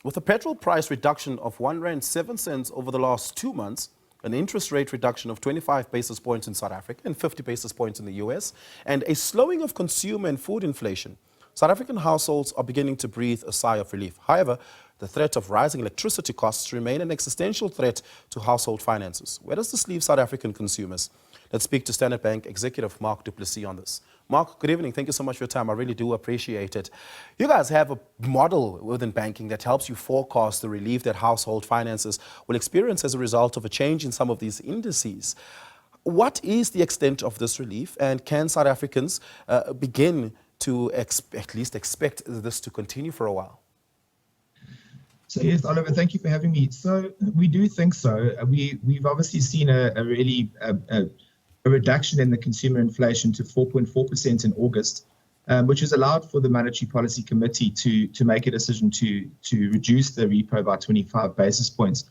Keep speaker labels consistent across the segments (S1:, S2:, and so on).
S1: With a petrol price reduction of R1.07 over the last 2 months, an interest rate reduction of 25 basis points in South Africa and 50 basis points in the US, and a slowing of consumer and food inflation, South African households are beginning to breathe a sigh of relief. However, the threat of rising electricity costs remain an existential threat to household finances. Where does this leave South African consumers? Let's speak to Standard Bank Executive Marc Plessis on this. Marc, good evening. Thank you so much for your time. I really do appreciate it. You guys have a model within banking that helps you forecast the relief that household finances will experience as a result of a change in some of these indices. What is the extent of this relief, and can South Africans begin to at least expect this to continue for a while?
S2: So yes, Oliver, thank you for having me. So we do think so. We've obviously seen a reduction in the consumer inflation to 4.4% in August, which has allowed for the Monetary Policy Committee to make a decision to reduce the repo by 25 basis points.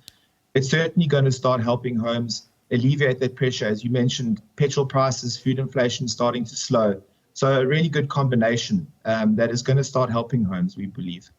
S2: It's certainly going to start helping homes alleviate that pressure. As you mentioned, petrol prices, food inflation starting to slow. So a really good combination that is going to start helping homes, we believe.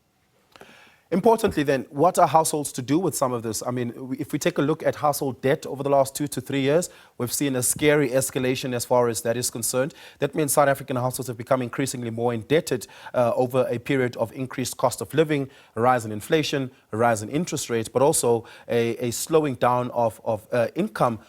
S1: Importantly then, what are households to do with some of this? I mean, if we take a look at household debt over the last 2 to 3 years, we've seen a scary escalation as far as that is concerned. That means South African households have become increasingly more indebted over a period of increased cost of living, a rise in inflation, a rise in interest rates, but also a slowing down of income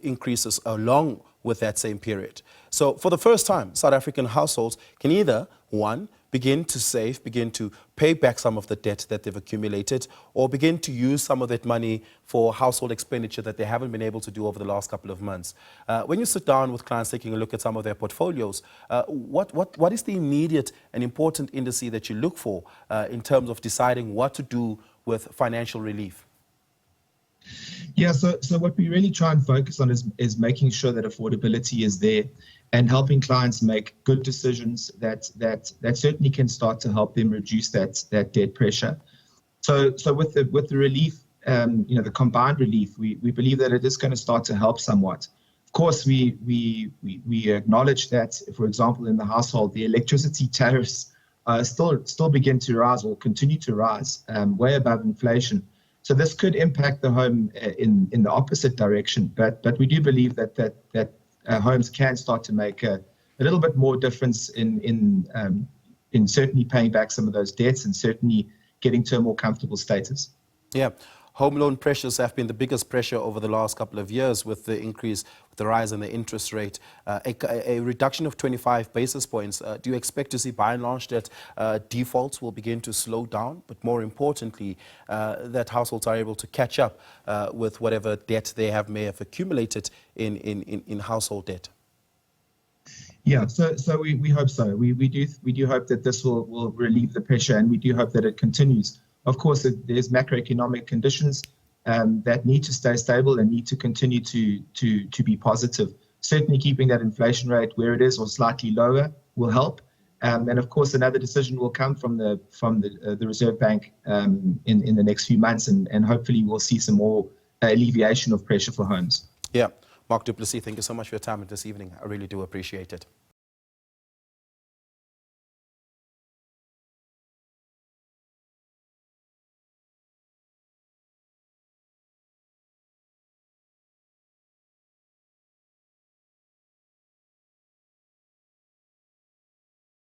S1: increases along with that same period. So for the first time, South African households can either, one, begin to save, begin to pay back some of the debt that they've accumulated, or begin to use some of that money for household expenditure that they haven't been able to do over the last couple of months. When you sit down with clients taking a look at some of their portfolios, what is the immediate and important indice that you look for in terms of deciding what to do with financial relief?
S2: Yeah, so what we really try and focus on is making sure that affordability is there and helping clients make good decisions that certainly can start to help them reduce that debt pressure. So with the relief, the combined relief, we believe that it is going to start to help somewhat. Of course, we acknowledge that, for example, in the household, the electricity tariffs still begin to rise or continue to rise way above inflation. So this could impact the home in the opposite direction, but we do believe that homes can start to make a little bit more difference in certainly paying back some of those debts and certainly getting to a more comfortable status.
S1: Yeah. Home loan pressures have been the biggest pressure over the last couple of years with the increase, with the rise in the interest rate. A reduction of 25 basis points. Do you expect to see, by and large, that defaults will begin to slow down, but more importantly, that households are able to catch up with whatever debt they may have accumulated in household debt?
S2: Yeah, so we hope so. We do hope that this will relieve the pressure, and we do hope that it continues. Of course, there's macroeconomic conditions that need to stay stable and need to continue to be positive. Certainly keeping that inflation rate where it is or slightly lower will help. And of course, another decision will come from the Reserve Bank in the next few months, and hopefully we'll see some more alleviation of pressure for homes.
S1: Yeah. Marc Plessis, thank you so much for your time this evening. I really do appreciate it.